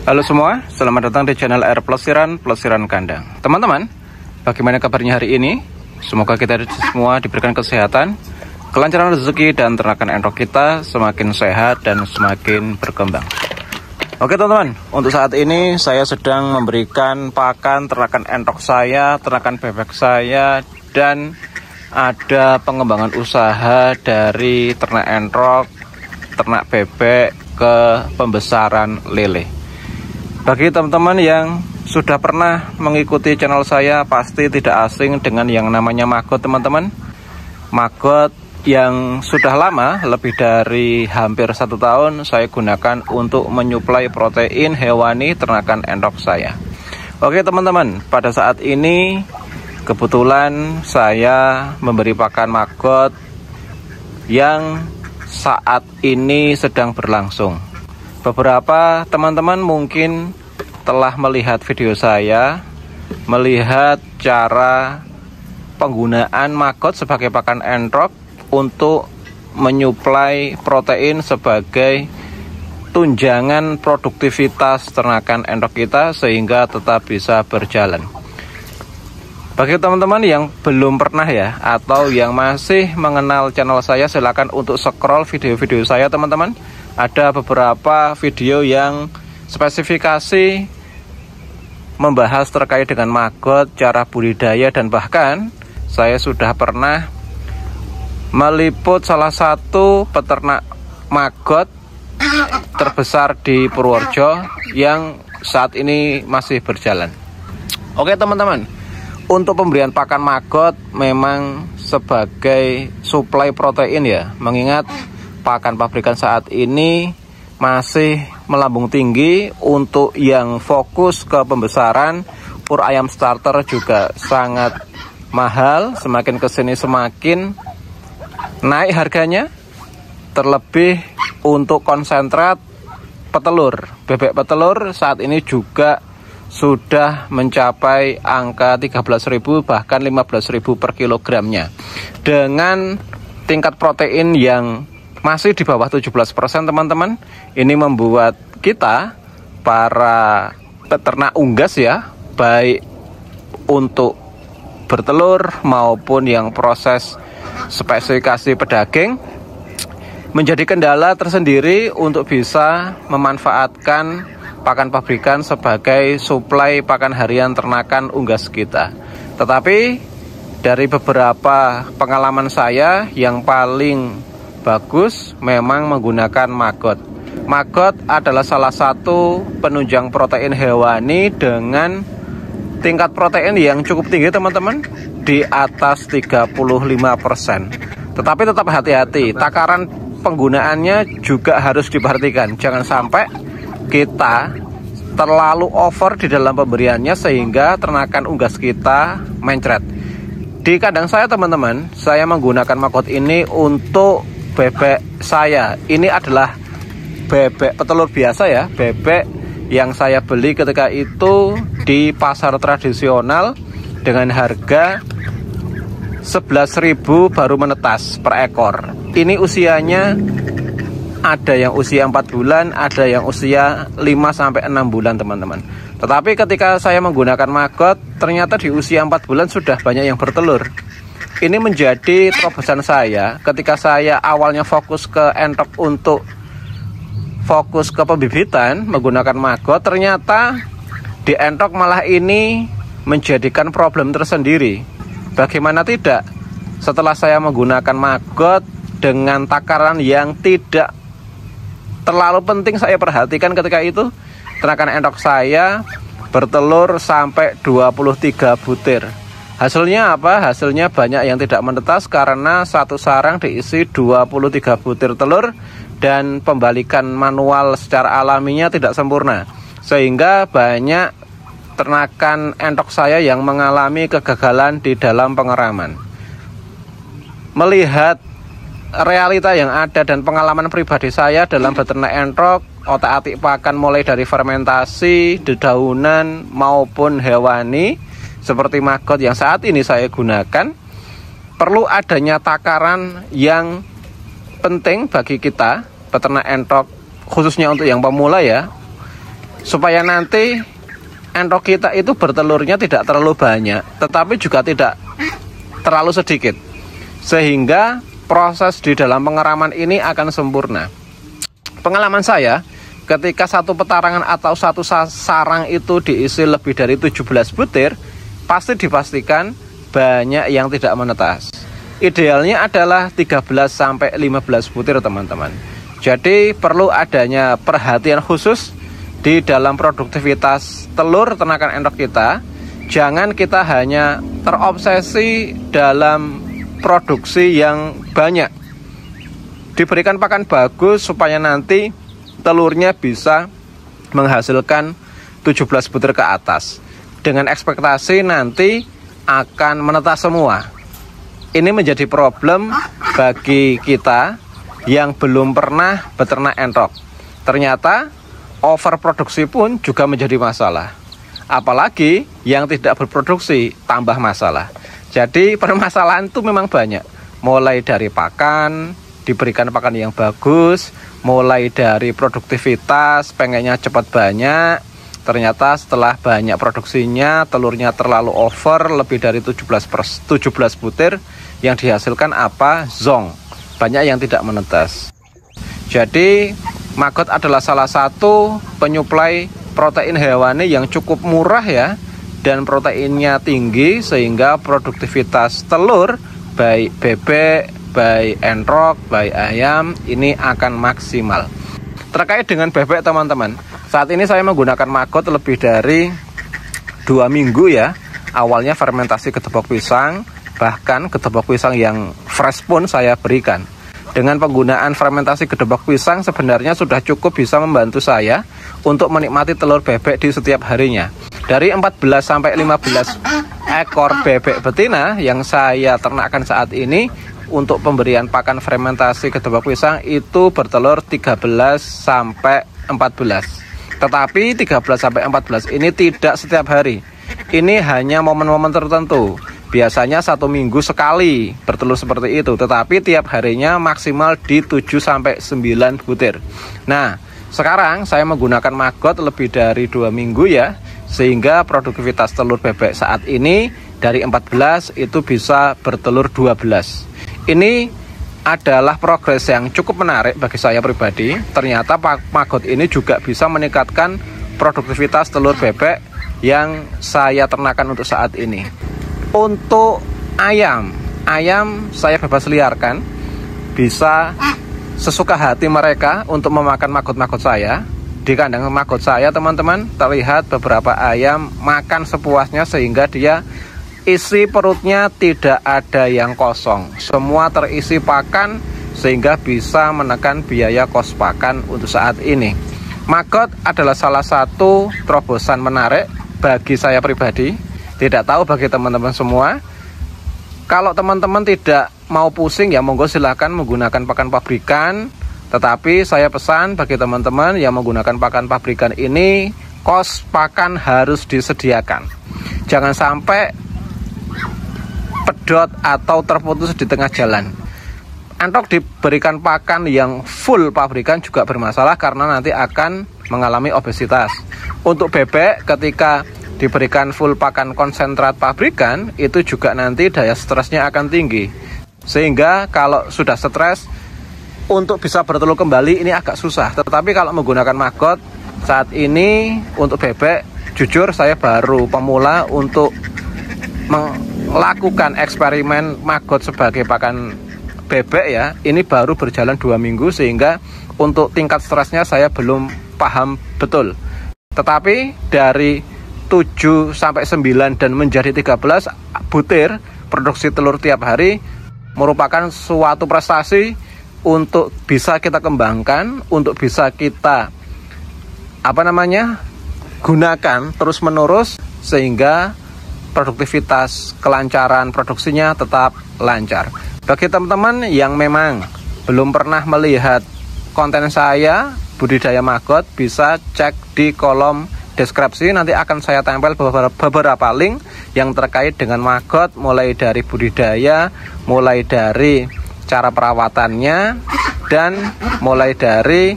Halo semua, selamat datang di channel Air Pelesiran Kandang. Teman-teman, bagaimana kabarnya hari ini? Semoga kita semua diberikan kesehatan, kelancaran rezeki, dan ternakan entok kita semakin sehat dan semakin berkembang. Oke teman-teman, untuk saat ini saya sedang memberikan pakan ternakan entok saya, ternakan bebek saya, dan ada pengembangan usaha dari ternak entok, ternak bebek ke pembesaran lele. Bagi teman-teman yang sudah pernah mengikuti channel saya, pasti tidak asing dengan yang namanya maggot teman-teman. Maggot yang sudah lama, lebih dari hampir 1 tahun saya gunakan untuk menyuplai protein hewani ternakan entok saya. Oke teman-teman, pada saat ini kebetulan saya memberi pakan maggot yang saat ini sedang berlangsung. Beberapa teman-teman mungkin telah melihat video saya, melihat cara penggunaan maggot sebagai pakan entok untuk menyuplai protein sebagai tunjangan produktivitas ternakan entok kita sehingga tetap bisa berjalan. Bagi teman-teman yang belum pernah ya, atau yang masih mengenal channel saya, silakan untuk scroll video-video saya teman-teman. Ada beberapa video yang spesifikasi membahas terkait dengan maggot, cara budidaya, dan bahkan saya sudah pernah meliput salah satu peternak maggot terbesar di Purworejo yang saat ini masih berjalan. Oke teman-teman, untuk pemberian pakan maggot memang sebagai suplai protein ya, mengingat pakan pabrikan saat ini masih melambung tinggi. Untuk yang fokus ke pembesaran, pur ayam starter juga sangat mahal, semakin kesini semakin naik harganya. Terlebih untuk konsentrat petelur, bebek petelur saat ini juga sudah mencapai angka 13.000 bahkan 15.000 per kilogramnya, dengan tingkat protein yang masih di bawah 17% teman-teman. Ini membuat kita para peternak unggas ya, baik untuk bertelur maupun yang proses spesifikasi pedaging, menjadi kendala tersendiri untuk bisa memanfaatkan pakan pabrikan sebagai suplai pakan harian ternakan unggas kita. Tetapi dari beberapa pengalaman saya, yang paling bagus memang menggunakan maggot. Maggot adalah salah satu penunjang protein hewani dengan tingkat protein yang cukup tinggi teman-teman, di atas 35%. Tetapi tetap hati-hati, takaran penggunaannya juga harus diperhatikan. Jangan sampai kita terlalu over di dalam pemberiannya sehingga ternakan unggas kita mencret. Di kandang saya teman-teman, saya menggunakan maggot ini untuk bebek saya. Ini adalah bebek petelur biasa ya, bebek yang saya beli ketika itu di pasar tradisional dengan harga 11.000 baru menetas per ekor. Ini usianya ada yang usia 4 bulan, ada yang usia 5-6 bulan teman-teman. Tetapi ketika saya menggunakan maggot, ternyata di usia 4 bulan sudah banyak yang bertelur. Ini menjadi terobosan saya ketika saya awalnya fokus ke entok untuk fokus ke pembibitan menggunakan maggot. Ternyata di entok malah ini menjadikan problem tersendiri. Bagaimana tidak, setelah saya menggunakan maggot dengan takaran yang tidak terlalu penting saya perhatikan ketika itu, ternakan entok saya bertelur sampai 23 butir. Hasilnya apa? Hasilnya banyak yang tidak menetas karena satu sarang diisi 23 butir telur dan pembalikan manual secara alaminya tidak sempurna, sehingga banyak ternakan entok saya yang mengalami kegagalan di dalam pengeraman. Melihat realita yang ada dan pengalaman pribadi saya dalam beternak entok, otak-atik pakan mulai dari fermentasi, dedaunan maupun hewani seperti maggot yang saat ini saya gunakan, perlu adanya takaran yang penting bagi kita peternak entok, khususnya untuk yang pemula ya. supaya nanti entok kita itu bertelurnya tidak terlalu banyak, tetapi juga tidak terlalu sedikit, sehingga proses di dalam pengeraman ini akan sempurna. Pengalaman saya, ketika satu petarangan atau satu sarang itu diisi lebih dari 17 butir, pasti dipastikan banyak yang tidak menetas. Idealnya adalah 13-15 butir teman-teman. Jadi perlu adanya perhatian khusus di dalam produktivitas telur ternakan entok kita. Jangan kita hanya terobsesi dalam produksi yang banyak. Diberikan pakan bagus supaya nanti telurnya bisa menghasilkan 17 butir ke atas, dengan ekspektasi nanti akan menetas semua. Ini menjadi problem bagi kita yang belum pernah beternak entok. Ternyata overproduksi pun juga menjadi masalah. Apalagi yang tidak berproduksi tambah masalah. Jadi permasalahan itu memang banyak. Mulai dari pakan, diberikan pakan yang bagus, mulai dari produktivitas, pengennya cepat banyak. Ternyata setelah banyak produksinya, telurnya terlalu over, lebih dari 17 butir, yang dihasilkan apa? Zong. Banyak yang tidak menetas. Jadi maggot adalah salah satu penyuplai protein hewani yang cukup murah ya, dan proteinnya tinggi, sehingga produktivitas telur baik bebek, baik entok, baik ayam ini akan maksimal. Terkait dengan bebek teman-teman, saat ini saya menggunakan maggot lebih dari 2 minggu ya. Awalnya fermentasi ketepok pisang, bahkan ketepok pisang yang fresh pun saya berikan. Dengan penggunaan fermentasi gedebok pisang sebenarnya sudah cukup bisa membantu saya untuk menikmati telur bebek di setiap harinya. Dari 14-15 ekor bebek betina yang saya ternakkan saat ini, untuk pemberian pakan fermentasi gedebok pisang itu bertelur 13-14. Tetapi 13-14 ini tidak setiap hari. Ini hanya momen-momen tertentu. Biasanya 1 minggu sekali bertelur seperti itu, tetapi tiap harinya maksimal di 7-9 butir. Nah, sekarang saya menggunakan maggot lebih dari 2 minggu ya, sehingga produktivitas telur bebek saat ini dari 14 itu bisa bertelur 12. Ini adalah progres yang cukup menarik bagi saya pribadi. Ternyata maggot ini juga bisa meningkatkan produktivitas telur bebek yang saya ternakan untuk saat ini. Untuk ayam saya bebas liarkan, bisa sesuka hati mereka untuk memakan maggot-maggot saya. Di kandang maggot saya teman-teman, terlihat beberapa ayam makan sepuasnya, sehingga dia isi perutnya tidak ada yang kosong, semua terisi pakan, sehingga bisa menekan biaya kos pakan untuk saat ini. Maggot adalah salah satu terobosan menarik bagi saya pribadi. Tidak tahu bagi teman-teman semua. Kalau teman-teman tidak mau pusing ya monggo silahkan menggunakan pakan pabrikan. Tetapi saya pesan bagi teman-teman yang menggunakan pakan pabrikan ini, kos pakan harus disediakan. Jangan sampai pedot atau terputus di tengah jalan. Entok diberikan pakan yang full pabrikan juga bermasalah, karena nanti akan mengalami obesitas. Untuk bebek, ketika diberikan full pakan konsentrat pabrikan, itu juga nanti daya stresnya akan tinggi, sehingga kalau sudah stres untuk bisa bertelur kembali ini agak susah. Tetapi kalau menggunakan maggot saat ini untuk bebek, jujur saya baru pemula untuk melakukan eksperimen maggot sebagai pakan bebek ya. Ini baru berjalan 2 minggu, sehingga untuk tingkat stresnya saya belum paham betul. Tetapi dari 7-9 dan menjadi 13 butir produksi telur tiap hari merupakan suatu prestasi untuk bisa kita kembangkan, untuk bisa kita gunakan terus menerus, sehingga produktivitas, kelancaran produksinya tetap lancar. Bagi teman-teman yang memang belum pernah melihat konten saya budidaya maggot, bisa cek di kolom deskripsi, nanti akan saya tempel beberapa link yang terkait dengan maggot, mulai dari budidaya, mulai dari cara perawatannya, dan mulai dari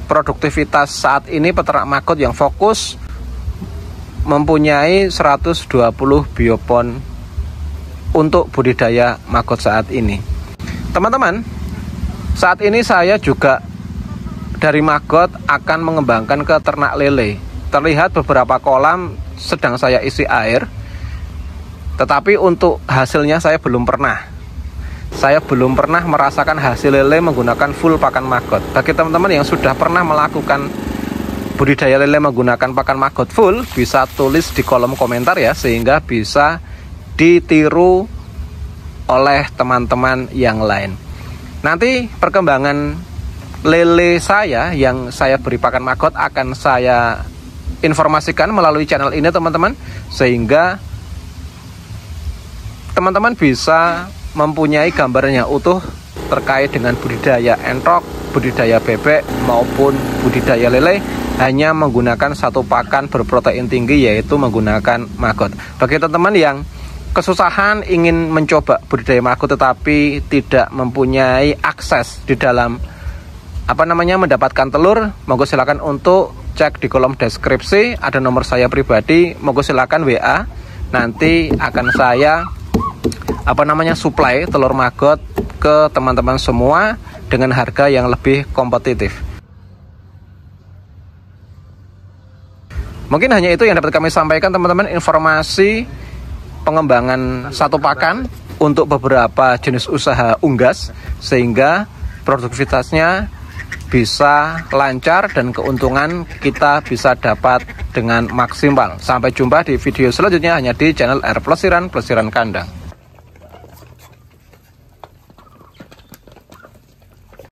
produktivitas saat ini peternak maggot yang fokus mempunyai 120 biopon untuk budidaya maggot saat ini. Teman-teman, saat ini saya juga dari maggot akan mengembangkan ke ternak lele. Terlihat beberapa kolam sedang saya isi air, tetapi untuk hasilnya saya belum pernah. Saya belum pernah merasakan hasil lele menggunakan full pakan maggot. Bagi teman-teman yang sudah pernah melakukan budidaya lele menggunakan pakan maggot full, bisa tulis di kolom komentar ya, sehingga bisa ditiru oleh teman-teman yang lain. Nanti perkembangan lele saya yang saya beri pakan maggot akan saya informasikan melalui channel ini teman-teman, sehingga teman-teman bisa mempunyai gambarnya utuh terkait dengan budidaya entok, budidaya bebek maupun budidaya lele hanya menggunakan satu pakan berprotein tinggi, yaitu menggunakan maggot. Bagi teman-teman yang kesusahan ingin mencoba budidaya maggot tetapi tidak mempunyai akses di dalam mendapatkan telur, monggo silakan untuk cek di kolom deskripsi, ada nomor saya pribadi, monggo silakan WA. Nanti akan saya supply telur maggot ke teman-teman semua dengan harga yang lebih kompetitif. Mungkin hanya itu yang dapat kami sampaikan teman-teman, informasi pengembangan satu pakan untuk beberapa jenis usaha unggas, sehingga produktivitasnya bisa lancar dan keuntungan kita bisa dapat dengan maksimal. Sampai jumpa di video selanjutnya hanya di channel R Plesiran Kandang.